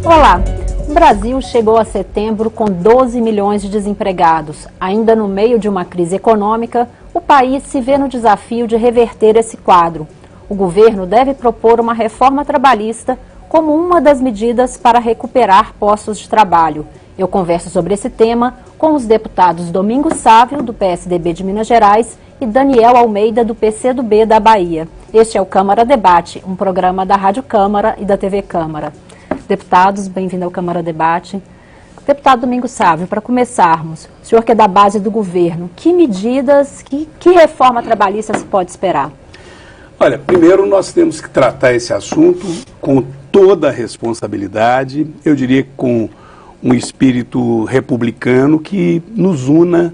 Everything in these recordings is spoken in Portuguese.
Olá! O Brasil chegou a setembro com 12 milhões de desempregados. Ainda no meio de uma crise econômica, o país se vê no desafio de reverter esse quadro. O governo deve propor uma reforma trabalhista como uma das medidas para recuperar postos de trabalho. Eu converso sobre esse tema com os deputados Domingos Sávio, do PSDB de Minas Gerais, e Daniel Almeida, do PCdoB da Bahia. Este é o Câmara Debate, um programa da Rádio Câmara e da TV Câmara. Deputados, bem-vindo ao Câmara Debate. Deputado Domingos Sávio, para começarmos, o senhor que é da base do governo, que medidas, que reforma trabalhista se pode esperar? Olha, primeiro nós temos que tratar esse assunto com toda a responsabilidade, eu diria com um espírito republicano que nos una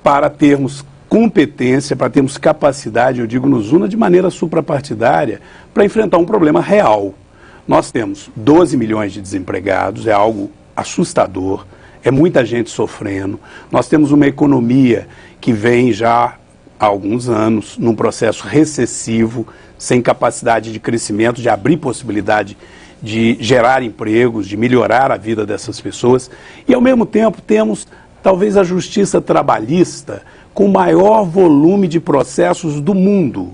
para termos competência, para termos capacidade, eu digo nos una de maneira suprapartidária, para enfrentar um problema real. Nós temos 12 milhões de desempregados, é algo assustador, é muita gente sofrendo. Nós temos uma economia que vem já há alguns anos num processo recessivo, sem capacidade de crescimento, de abrir possibilidade de gerar empregos, de melhorar a vida dessas pessoas. E, ao mesmo tempo, temos talvez a justiça trabalhista com o maior volume de processos do mundo.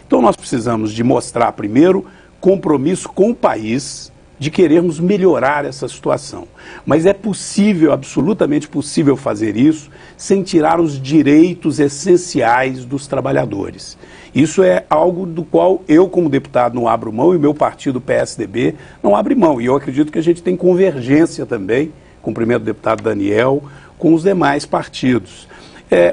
Então, nós precisamos de mostrar, primeiro, compromisso com o país de querermos melhorar essa situação. Mas é possível, absolutamente possível fazer isso sem tirar os direitos essenciais dos trabalhadores. Isso é algo do qual eu, como deputado, não abro mão e o meu partido, PSDB, não abre mão. E eu acredito que a gente tem convergência também, com o primeiro deputado Daniel, com os demais partidos.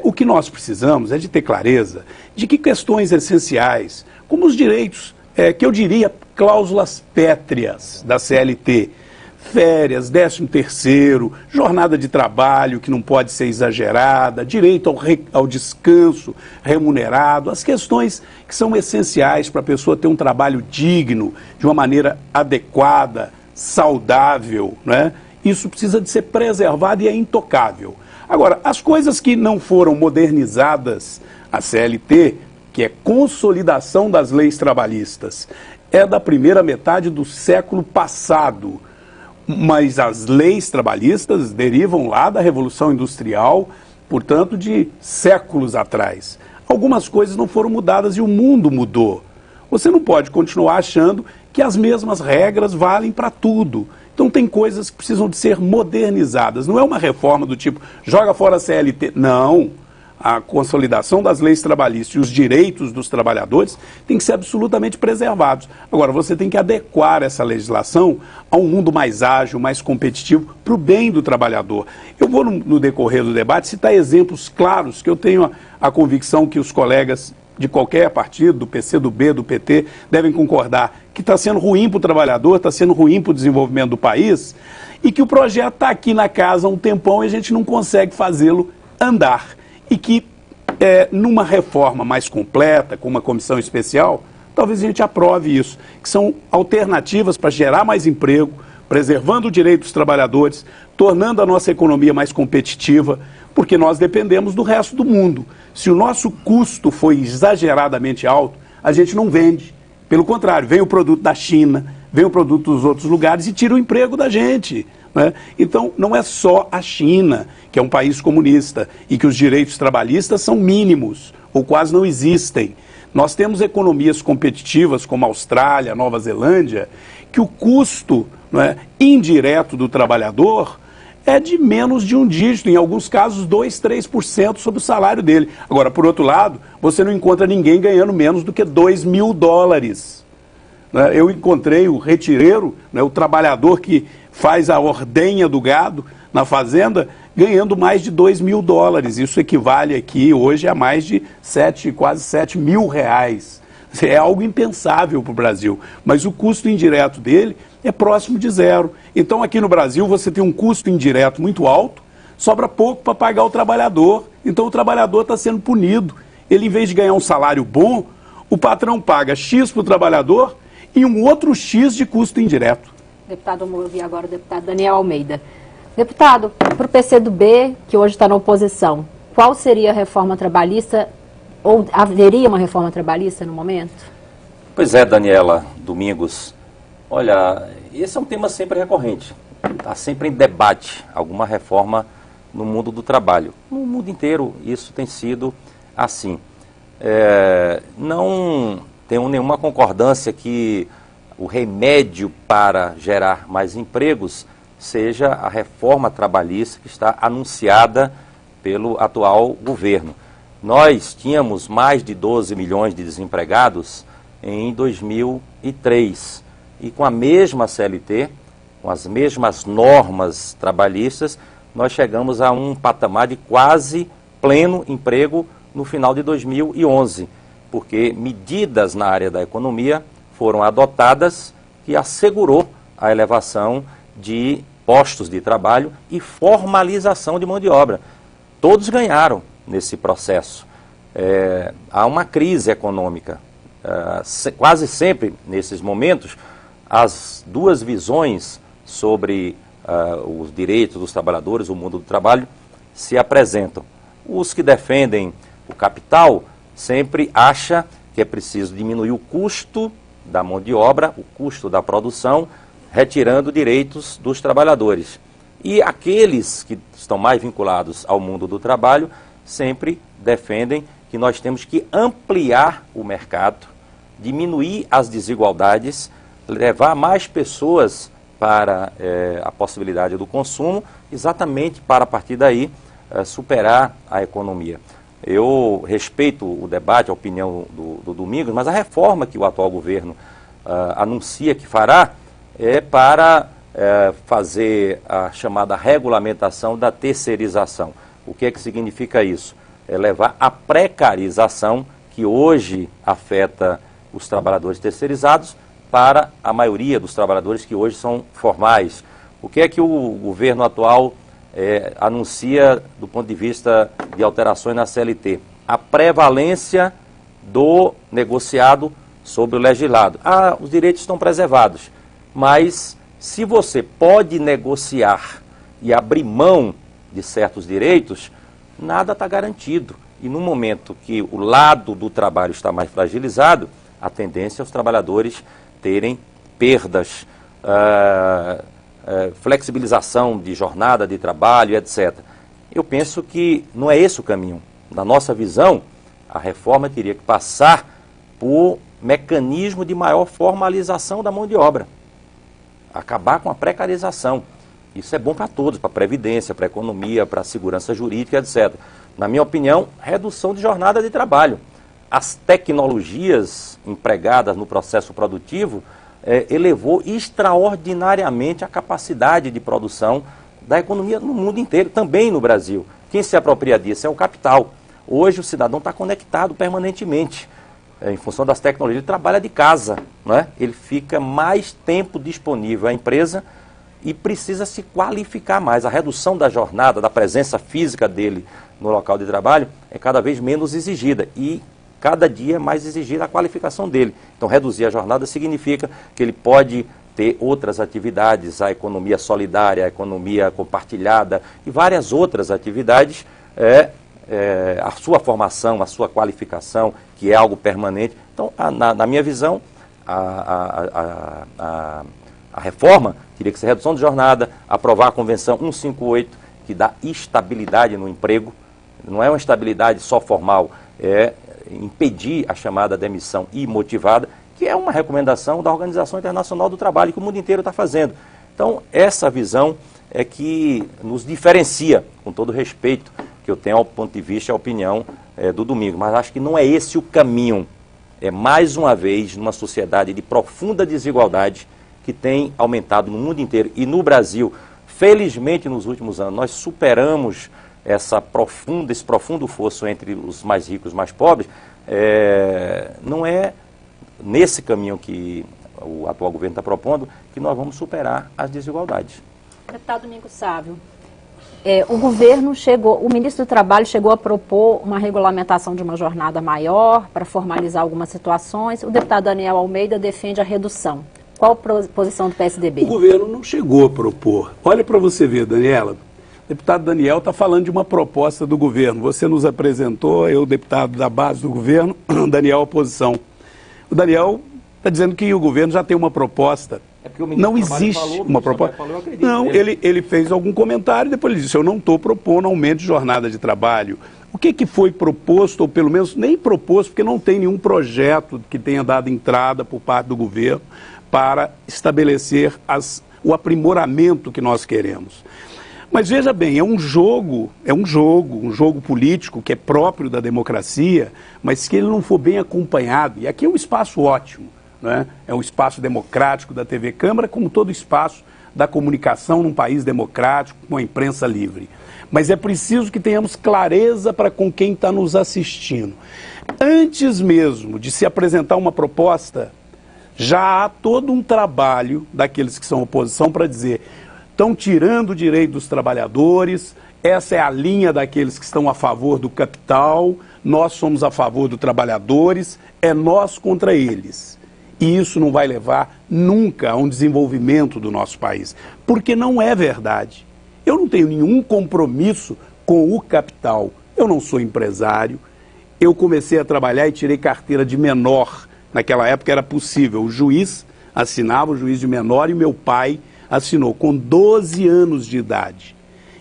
O que nós precisamos é de ter clareza de que questões essenciais, como os direitos, que eu diria cláusulas pétreas da CLT, férias, 13º, jornada de trabalho que não pode ser exagerada, direito ao descanso remunerado, as questões que são essenciais para a pessoa ter um trabalho digno, de uma maneira adequada, saudável, né? Isso precisa de ser preservado e é intocável. Agora, as coisas que não foram modernizadas, a CLT, que é consolidação das leis trabalhistas, é da primeira metade do século passado. Mas as leis trabalhistas derivam lá da Revolução Industrial, portanto, de séculos atrás. Algumas coisas não foram mudadas e o mundo mudou. Você não pode continuar achando que as mesmas regras valem para tudo. Então tem coisas que precisam de ser modernizadas. Não é uma reforma do tipo, joga fora a CLT. Não. A consolidação das leis trabalhistas e os direitos dos trabalhadores têm que ser absolutamente preservados. Agora, você tem que adequar essa legislação a um mundo mais ágil, mais competitivo, para o bem do trabalhador. Eu vou, no decorrer do debate, citar exemplos claros que eu tenho a convicção que os colegas de qualquer partido, do PCdoB, do PT, devem concordar que está sendo ruim para o trabalhador, está sendo ruim para o desenvolvimento do país e que o projeto está aqui na casa há um tempão e a gente não consegue fazê-lo andar. E que, numa reforma mais completa, com uma comissão especial, talvez a gente aprove isso, que são alternativas para gerar mais emprego, preservando o direito dos trabalhadores, tornando a nossa economia mais competitiva, porque nós dependemos do resto do mundo. Se o nosso custo foi exageradamente alto, a gente não vende. Pelo contrário, vem o produto da China, vem o produto dos outros lugares e tira o emprego da gente. Então, não é só a China, que é um país comunista, e que os direitos trabalhistas são mínimos, ou quase não existem. Nós temos economias competitivas, como a Austrália, a Nova Zelândia, que o custo indireto do trabalhador é de menos de um dígito, em alguns casos 2, 3% sobre o salário dele. Agora, por outro lado, você não encontra ninguém ganhando menos do que $2.000. Eu encontrei o retireiro, o trabalhador que faz a ordenha do gado na fazenda, ganhando mais de $2.000. Isso equivale aqui hoje a mais de quase R$7.000. É algo impensável para o Brasil, mas o custo indireto dele é próximo de zero. Então aqui no Brasil você tem um custo indireto muito alto, sobra pouco para pagar o trabalhador, então o trabalhador está sendo punido. Ele, em vez de ganhar um salário bom, o patrão paga X para o trabalhador e um outro X de custo indireto. Deputado, vamos ouvir agora o deputado Daniel Almeida. Deputado, para o PCdoB, que hoje está na oposição, qual seria a reforma trabalhista, ou haveria uma reforma trabalhista no momento? Pois é, Daniela, Domingos. Olha, esse é um tema sempre recorrente. Está sempre em debate alguma reforma no mundo do trabalho. No mundo inteiro isso tem sido assim. Não tenho nenhuma concordância que o remédio para gerar mais empregos seja a reforma trabalhista que está anunciada pelo atual governo. Nós tínhamos mais de 12 milhões de desempregados em 2003 e com a mesma CLT, com as mesmas normas trabalhistas, nós chegamos a um patamar de quase pleno emprego no final de 2011, porque medidas na área da economia foram adotadas que assegurou a elevação de postos de trabalho e formalização de mão de obra. Todos ganharam nesse processo. Há uma crise econômica. Quase sempre, nesses momentos, as duas visões sobre os direitos dos trabalhadores, o mundo do trabalho, se apresentam. Os que defendem o capital sempre acham que é preciso diminuir o custo da mão de obra, o custo da produção, retirando direitos dos trabalhadores. E aqueles que estão mais vinculados ao mundo do trabalho sempre defendem que nós temos que ampliar o mercado, diminuir as desigualdades, levar mais pessoas para a possibilidade do consumo, exatamente para, a partir daí, superar a economia. Eu respeito o debate, a opinião do Domingos, mas a reforma que o atual governo anuncia que fará é para fazer a chamada regulamentação da terceirização. O que é que significa isso? É levar a precarização que hoje afeta os trabalhadores terceirizados para a maioria dos trabalhadores que hoje são formais. O que é que o governo atual anuncia do ponto de vista de alterações na CLT? A prevalência do negociado sobre o legislado. Os direitos estão preservados, mas se você pode negociar e abrir mão de certos direitos, nada está garantido. E no momento que o lado do trabalho está mais fragilizado, a tendência é os trabalhadores terem perdas, flexibilização de jornada de trabalho, etc. Eu penso que não é esse o caminho. Na nossa visão, a reforma teria que passar por mecanismo de maior formalização da mão de obra. Acabar com a precarização. Isso é bom para todos, para a Previdência, para a economia, para a segurança jurídica, etc. Na minha opinião, redução de jornada de trabalho. As tecnologias empregadas no processo produtivo elevou extraordinariamente a capacidade de produção da economia no mundo inteiro, também no Brasil. Quem se apropria disso é o capital. Hoje o cidadão está conectado permanentemente. Em função das tecnologias, ele trabalha de casa, né? Ele fica mais tempo disponível à empresa e precisa se qualificar mais. A redução da jornada, da presença física dele no local de trabalho é cada vez menos exigida e cada dia mais exigida a qualificação dele. Então, reduzir a jornada significa que ele pode ter outras atividades, a economia solidária, a economia compartilhada e várias outras atividades, a sua formação, a sua qualificação, que é algo permanente. Então, na minha visão, a reforma teria que ser redução de jornada, aprovar a Convenção 158, que dá estabilidade no emprego. Não é uma estabilidade só formal, é impedir a chamada demissão imotivada, que é uma recomendação da Organização Internacional do Trabalho, que o mundo inteiro está fazendo. Então, essa visão é que nos diferencia, com todo o respeito que eu tenho ao ponto de vista e à opinião do Domingos, mas acho que não é esse o caminho. É, mais uma vez, numa sociedade de profunda desigualdade que tem aumentado no mundo inteiro e no Brasil. Felizmente, nos últimos anos, nós superamos esse profundo fosso entre os mais ricos e os mais pobres. Não é nesse caminho que o atual governo está propondo que nós vamos superar as desigualdades. Deputado Domingos Sávio, o ministro do Trabalho chegou a propor uma regulamentação de uma jornada maior para formalizar algumas situações. O deputado Daniel Almeida defende a redução. Qual a posição do PSDB? O governo não chegou a propor. Olha para você ver, Daniela. O deputado Daniel está falando de uma proposta do governo. Você nos apresentou, eu, deputado da base do governo, Daniel, oposição. O Daniel está dizendo que o governo já tem uma proposta. Não existe uma proposta. Não, ele fez algum comentário e depois ele disse, eu não estou propondo aumento de jornada de trabalho. O que foi proposto, ou pelo menos nem proposto, porque não tem nenhum projeto que tenha dado entrada por parte do governo para estabelecer o aprimoramento que nós queremos. Mas veja bem, é um jogo político que é próprio da democracia, mas se ele não for bem acompanhado, e aqui é um espaço ótimo, né? É um espaço democrático da TV Câmara, como todo espaço da comunicação num país democrático, com a imprensa livre. Mas é preciso que tenhamos clareza para com quem está nos assistindo. Antes mesmo de se apresentar uma proposta, já há todo um trabalho daqueles que são oposição para dizer, estão tirando o direito dos trabalhadores, essa é a linha daqueles que estão a favor do capital, nós somos a favor dos trabalhadores, é nós contra eles. E isso não vai levar nunca a um desenvolvimento do nosso país, porque não é verdade. Eu não tenho nenhum compromisso com o capital, eu não sou empresário, eu comecei a trabalhar e tirei carteira de menor, naquela época era possível, o juiz assinava, o juiz de menor, e meu pai assinou com 12 anos de idade.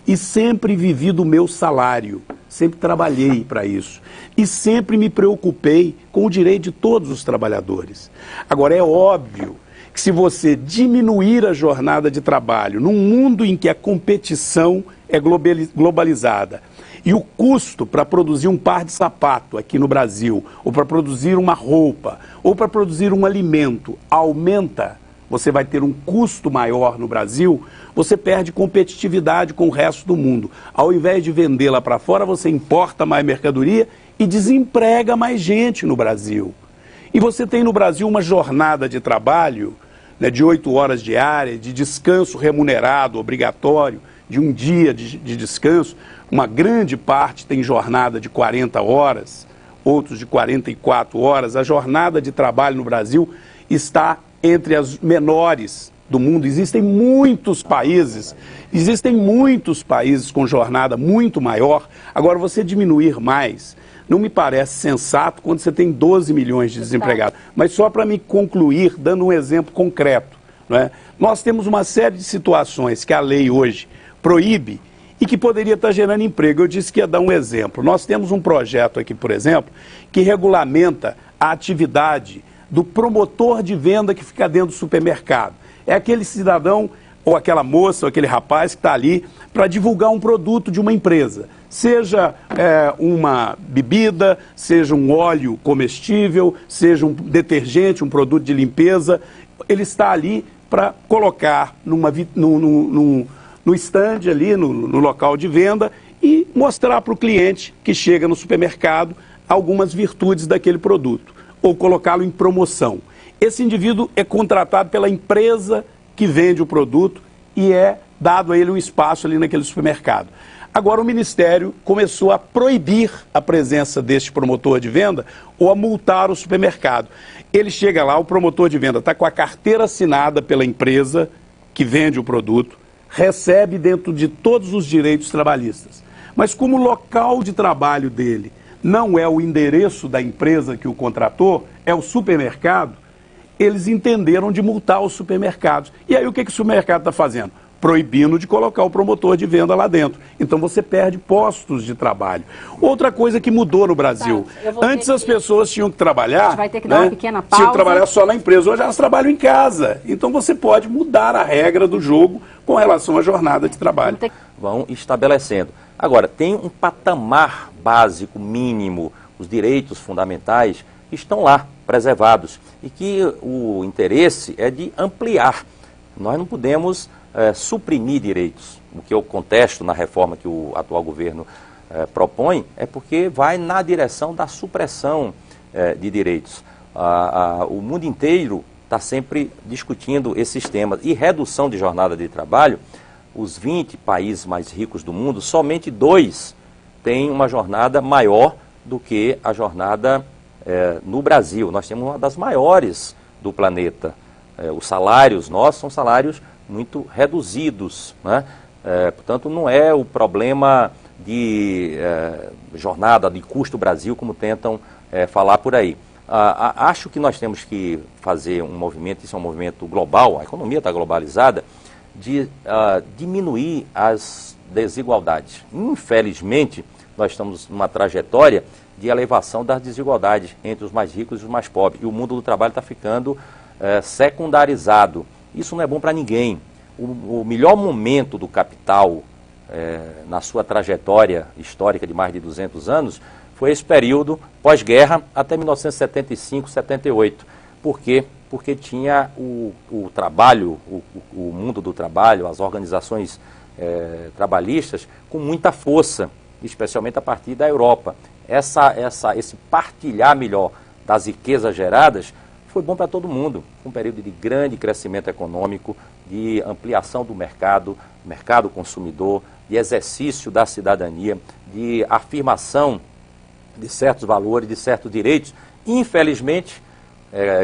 E sempre vivi do meu salário, sempre trabalhei para isso. E sempre me preocupei com o direito de todos os trabalhadores. Agora, é óbvio que se você diminuir a jornada de trabalho num mundo em que a competição é globalizada e o custo para produzir um par de sapato aqui no Brasil, ou para produzir uma roupa, ou para produzir um alimento aumenta, você vai ter um custo maior no Brasil, você perde competitividade com o resto do mundo. Ao invés de vender lá para fora, você importa mais mercadoria e desemprega mais gente no Brasil. E você tem no Brasil uma jornada de trabalho, né, de 8 horas diárias, de descanso remunerado, obrigatório, de um dia de descanso. Uma grande parte tem jornada de 40 horas, outros de 44 horas. A jornada de trabalho no Brasil está entre as menores do mundo. Existem muitos países com jornada muito maior. Agora, você diminuir mais, não me parece sensato quando você tem 12 milhões de desempregados. Mas só para me concluir, dando um exemplo concreto, não é? Nós temos uma série de situações que a lei hoje proíbe e que poderia estar gerando emprego. Eu disse que ia dar um exemplo. Nós temos um projeto aqui, por exemplo, que regulamenta a atividade do promotor de venda que fica dentro do supermercado. É aquele cidadão, ou aquela moça, ou aquele rapaz que está ali para divulgar um produto de uma empresa. Seja uma bebida, seja um óleo comestível, seja um detergente, um produto de limpeza. Ele está ali para colocar no stand ali, no local de venda, e mostrar para o cliente que chega no supermercado algumas virtudes daquele produto, ou colocá-lo em promoção. Esse indivíduo é contratado pela empresa que vende o produto e é dado a ele um espaço ali naquele supermercado. Agora o Ministério começou a proibir a presença deste promotor de venda ou a multar o supermercado. Ele chega lá, o promotor de venda está com a carteira assinada pela empresa que vende o produto, recebe dentro de todos os direitos trabalhistas. Mas como o local de trabalho dele não é o endereço da empresa que o contratou, é o supermercado, eles entenderam de multar os supermercados. E aí o que o supermercado está fazendo? Proibindo de colocar o promotor de venda lá dentro. Então você perde postos de trabalho. Outra coisa que mudou no Brasil. Antes as pessoas tinham que trabalhar, vai ter que dar uma pequena pausa. Tinham que trabalhar só na empresa. Hoje elas trabalham em casa. Então você pode mudar a regra do jogo com relação à jornada de trabalho. Vão estabelecendo. Agora, tem um patamar básico, mínimo, os direitos fundamentais estão lá, preservados, e que o interesse é de ampliar. Nós não podemos suprimir direitos. O que eu contesto na reforma que o atual governo propõe é porque vai na direção da supressão de direitos. O mundo inteiro está sempre discutindo esses temas. E redução de jornada de trabalho, os 20 países mais ricos do mundo, somente 2 têm uma jornada maior do que a jornada no Brasil. Nós temos uma das maiores do planeta. Os salários nossos são salários muito reduzidos, né? Portanto, não é o problema de jornada, de custo Brasil, como tentam falar por aí. Acho que nós temos que fazer um movimento, isso é um movimento global, a economia está globalizada, de diminuir as desigualdades. Infelizmente, nós estamos numa trajetória de elevação das desigualdades entre os mais ricos e os mais pobres. E o mundo do trabalho está ficando secundarizado. Isso não é bom para ninguém. O melhor momento do capital na sua trajetória histórica de mais de 200 anos foi esse período pós-guerra até 1975, 78. Por quê? Porque tinha o trabalho, o mundo do trabalho, as organizações trabalhistas com muita força, especialmente a partir da Europa. Esse partilhar melhor das riquezas geradas foi bom para todo mundo. Um período de grande crescimento econômico, de ampliação do mercado consumidor, de exercício da cidadania, de afirmação de certos valores, de certos direitos. Infelizmente,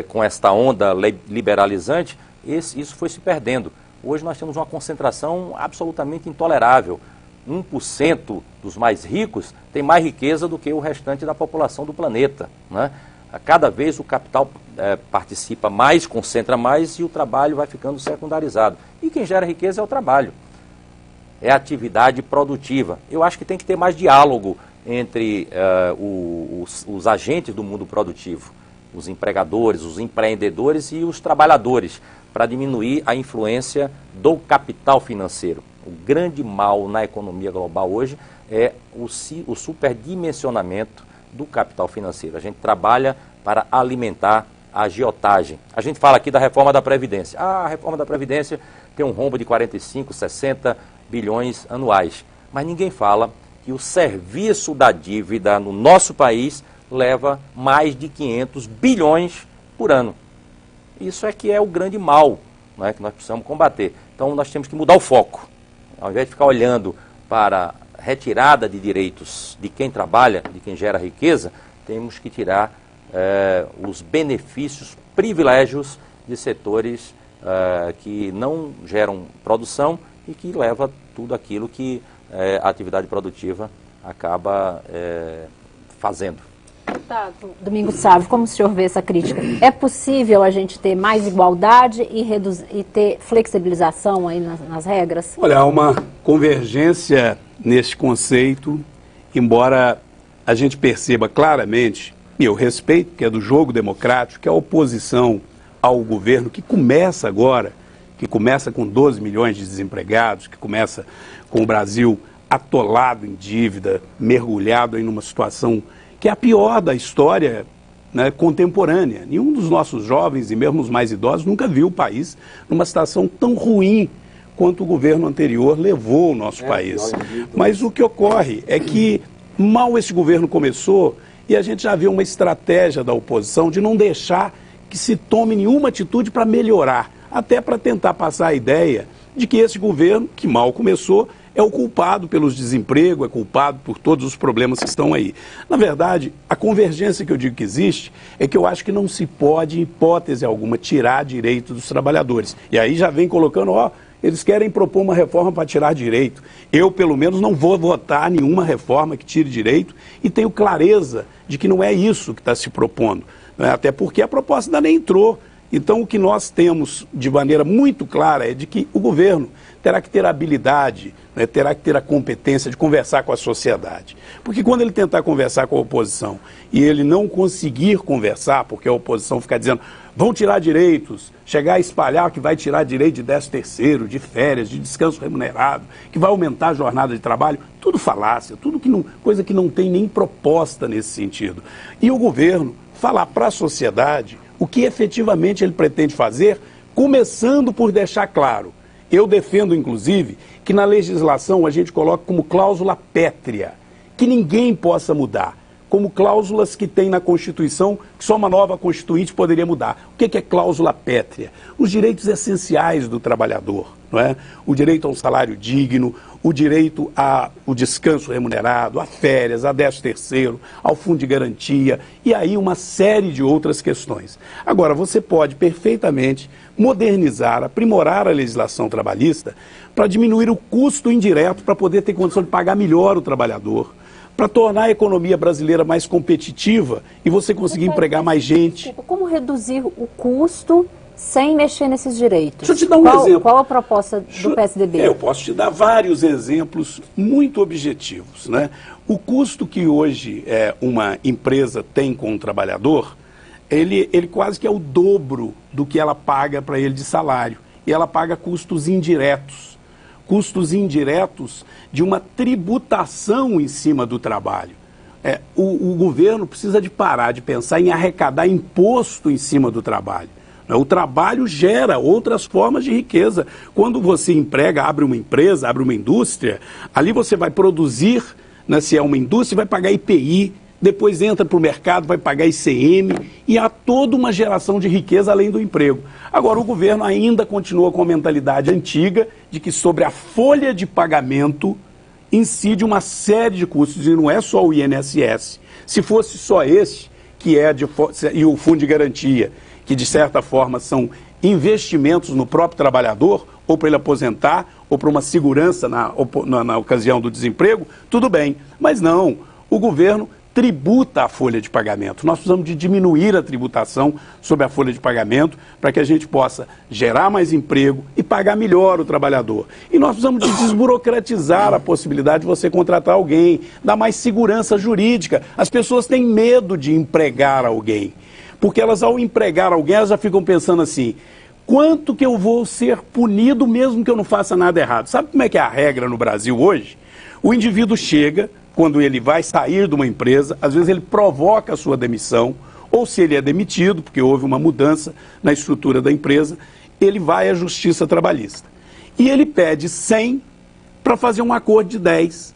com esta onda liberalizante, isso foi se perdendo. Hoje nós temos uma concentração absolutamente intolerável. 1% dos mais ricos tem mais riqueza do que o restante da população do planeta, né? A cada vez o capital participa mais, concentra mais e o trabalho vai ficando secundarizado. E quem gera riqueza é o trabalho, é a atividade produtiva. Eu acho que tem que ter mais diálogo entre os agentes do mundo produtivo, os empregadores, os empreendedores e os trabalhadores, para diminuir a influência do capital financeiro. O grande mal na economia global hoje é o superdimensionamento do capital financeiro. A gente trabalha para alimentar a agiotagem. A gente fala aqui da reforma da Previdência. A reforma da Previdência tem um rombo de 45, 60 bilhões anuais. Mas ninguém fala que o serviço da dívida no nosso país leva mais de 500 bilhões por ano. Isso é que é o grande mal, né, que nós precisamos combater. Então nós temos que mudar o foco. Ao invés de ficar olhando para retirada de direitos de quem trabalha, de quem gera riqueza, temos que tirar os benefícios, privilégios de setores que não geram produção e que leva tudo aquilo que a atividade produtiva acaba fazendo. Deputado Domingos Sávio, como o senhor vê essa crítica? É possível a gente ter mais igualdade e ter flexibilização aí nas regras? Olha, há uma convergência nesse conceito, embora a gente perceba claramente, e eu respeito, que é do jogo democrático, que a oposição ao governo, que começa agora, que começa com 12 milhões de desempregados, que começa com o Brasil atolado em dívida, mergulhado em uma situação que é a pior da história, né, contemporânea. Nenhum dos nossos jovens e mesmo os mais idosos nunca viu o país numa situação tão ruim quanto o governo anterior levou o nosso país. Mas o que ocorre é que mal esse governo começou e a gente já viu uma estratégia da oposição de não deixar que se tome nenhuma atitude para melhorar, até para tentar passar a ideia de que esse governo, que mal começou, é o culpado pelos desempregos, é culpado por todos os problemas que estão aí. Na verdade, a convergência que eu digo que existe é que eu acho que não se pode, em hipótese alguma, tirar direito dos trabalhadores. E aí já vem colocando, eles querem propor uma reforma para tirar direito. Eu, pelo menos, não vou votar nenhuma reforma que tire direito e tenho clareza de que não é isso que está se propondo, né? Até porque a proposta ainda nem entrou. Então, o que nós temos de maneira muito clara é de que o governo terá que ter a habilidade, né, terá que ter a competência de conversar com a sociedade. Porque quando ele tentar conversar com a oposição e ele não conseguir conversar, porque a oposição ficar dizendo, vão tirar direitos, chegar a espalhar que vai tirar direito de 13º, de férias, de descanso remunerado, que vai aumentar a jornada de trabalho, tudo falácia, tudo coisa que não tem nem proposta nesse sentido. E o governo falar para a sociedade o que efetivamente ele pretende fazer, começando por deixar claro. Eu defendo, inclusive, que na legislação a gente coloque como cláusula pétrea, que ninguém possa mudar, como cláusulas que tem na Constituição, que só uma nova Constituinte poderia mudar. O que é cláusula pétrea? Os direitos essenciais do trabalhador, não é? O direito ao salário digno, o direito ao descanso remunerado, a férias, a 13º, ao fundo de garantia e aí uma série de outras questões. Agora, você pode perfeitamente modernizar, aprimorar a legislação trabalhista para diminuir o custo indireto, para poder ter condição de pagar melhor o trabalhador, para tornar a economia brasileira mais competitiva e você conseguir empregar mais gente. Desculpa, como reduzir o custo sem mexer nesses direitos? Deixa eu te dar um exemplo. Qual a proposta do PSDB? Eu posso te dar vários exemplos muito objetivos, né? O custo que hoje uma empresa tem com um trabalhador, ele quase que é o dobro do que ela paga para ele de salário. E ela paga custos indiretos. Custos indiretos de uma tributação em cima do trabalho. O governo precisa de parar de pensar em arrecadar imposto em cima do trabalho. O trabalho gera outras formas de riqueza. Quando você emprega, abre uma empresa, abre uma indústria, ali você vai produzir, né, se é uma indústria, vai pagar IPI, depois entra para o mercado, vai pagar ICM, e há toda uma geração de riqueza além do emprego. Agora, o governo ainda continua com a mentalidade antiga de que sobre a folha de pagamento incide uma série de custos, e não é só o INSS. Se fosse só esse, que é e o Fundo de Garantia, que de certa forma são investimentos no próprio trabalhador, ou para ele aposentar, ou para uma segurança na ocasião do desemprego, tudo bem. Mas não, o governo tributa a folha de pagamento. Nós precisamos de diminuir a tributação sobre a folha de pagamento para que a gente possa gerar mais emprego e pagar melhor o trabalhador. E nós precisamos de desburocratizar a possibilidade de você contratar alguém, dar mais segurança jurídica. As pessoas têm medo de empregar alguém, porque elas, ao empregar alguém, elas já ficam pensando assim: quanto que eu vou ser punido mesmo que eu não faça nada errado? Sabe como é que é a regra no Brasil hoje? O indivíduo chega, quando ele vai sair de uma empresa, às vezes ele provoca a sua demissão, ou se ele é demitido, porque houve uma mudança na estrutura da empresa, ele vai à Justiça Trabalhista. E ele pede 100 para fazer um acordo de 10.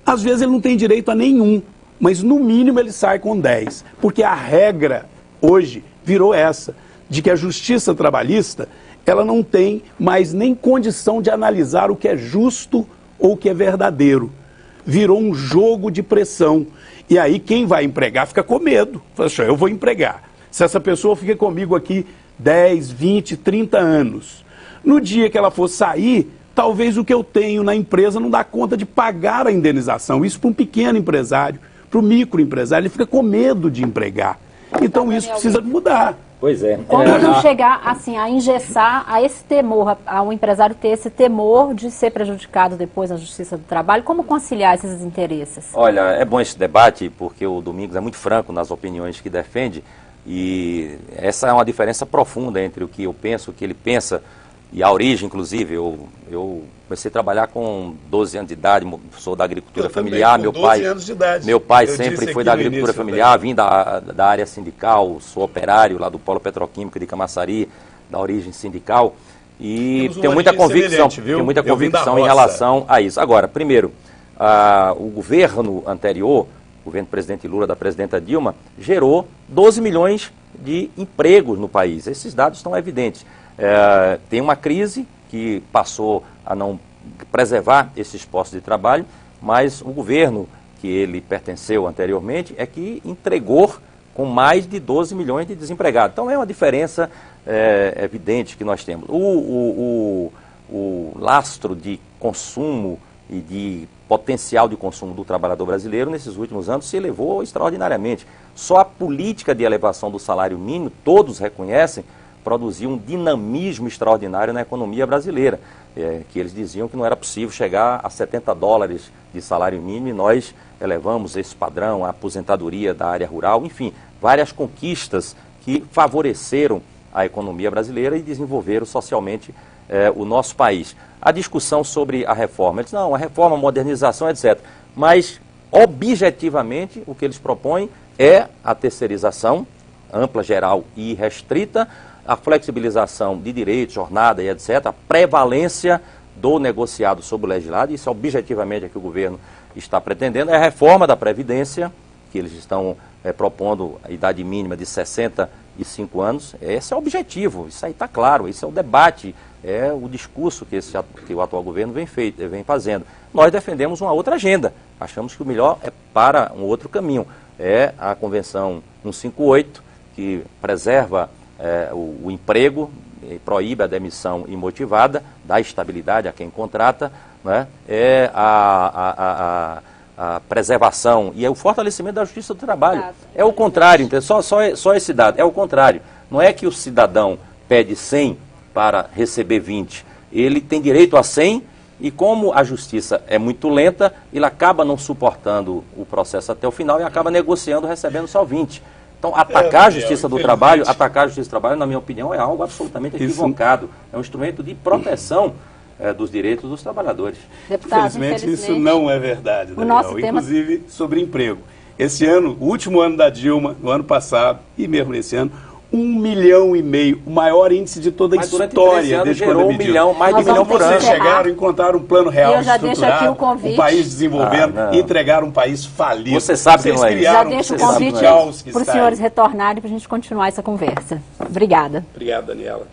Às vezes ele não tem direito a nenhum, mas no mínimo ele sai com 10, porque a regra hoje virou essa, de que a Justiça Trabalhista, ela não tem mais nem condição de analisar o que é justo ou o que é verdadeiro. Virou um jogo de pressão. E aí quem vai empregar fica com medo. Fala assim: eu vou empregar. Se essa pessoa fica comigo aqui 10, 20, 30 anos, no dia que ela for sair, talvez o que eu tenho na empresa não dá conta de pagar a indenização. Isso para um pequeno empresário, para o microempresário, ele fica com medo de empregar. Então isso precisa mudar. Pois é. Como não chegar assim, a engessar a esse temor, ao empresário ter esse temor de ser prejudicado depois na Justiça do Trabalho? Como conciliar esses interesses? Olha, é bom esse debate, porque o Domingos é muito franco nas opiniões que defende, e essa é uma diferença profunda entre o que eu penso, o que ele pensa, e a origem, inclusive. Eu comecei a trabalhar com 12 anos de idade, sou da agricultura familiar. Meu pai sempre foi da agricultura familiar, vim da área sindical, sou operário lá do Polo Petroquímico de Camaçari, da origem sindical, e tenho muita convicção em relação a isso. Agora, primeiro, o governo anterior, o governo do presidente Lula, da presidenta Dilma, gerou 12 milhões de empregos no país. Esses dados estão evidentes. Tem uma crise que passou a não preservar esses postos de trabalho, mas o governo que ele pertenceu anteriormente é que entregou com mais de 12 milhões de desempregados. Então é uma diferença evidente que nós temos. O lastro de consumo e de potencial de consumo do trabalhador brasileiro nesses últimos anos se elevou extraordinariamente. Só a política de elevação do salário mínimo, todos reconhecem, produziu um dinamismo extraordinário na economia brasileira, que eles diziam que não era possível chegar a 70 dólares de salário mínimo, e nós elevamos esse padrão, a aposentadoria da área rural, enfim, várias conquistas que favoreceram a economia brasileira e desenvolveram socialmente o nosso país. A discussão sobre a reforma, eles não, a reforma, a modernização, etc. Mas, objetivamente, o que eles propõem é a terceirização ampla, geral e restrita, a flexibilização de direitos, jornada e etc., a prevalência do negociado sobre o legislado, isso objetivamente é que o governo está pretendendo, é a reforma da Previdência, que eles estão propondo a idade mínima de 65 anos, esse é o objetivo, isso aí está claro, esse é o debate, é o discurso que o atual governo vem fazendo. Nós defendemos uma outra agenda, achamos que o melhor é para um outro caminho, é a Convenção 158, que preserva o emprego, proíbe a demissão imotivada, dá estabilidade a quem contrata, né? É a a preservação e o fortalecimento da justiça do trabalho. É o contrário, só esse dado, é o contrário. Não é que o cidadão pede 100 para receber 20. Ele tem direito a 100 e como a justiça é muito lenta, ele acaba não suportando o processo até o final e acaba negociando, recebendo só 20. Então, atacar a justiça do trabalho, na minha opinião, é algo absolutamente equivocado. É um instrumento de proteção dos direitos dos trabalhadores. Deputado, infelizmente, isso não é verdade, Daniel. Inclusive sobre emprego. Esse ano, o último ano da Dilma, no ano passado, e mesmo nesse ano, 1,5 milhão, o maior índice de toda a história desde quando mais de 1 milhão por ano. Vocês chegaram e encontraram um plano real eu já deixo aqui o convite. um país desenvolvendo e entregaram um país falido. Você sabe que não é isso. Já deixo o convite para os senhores retornarem para a gente continuar essa conversa. Obrigada. Obrigado, Daniela.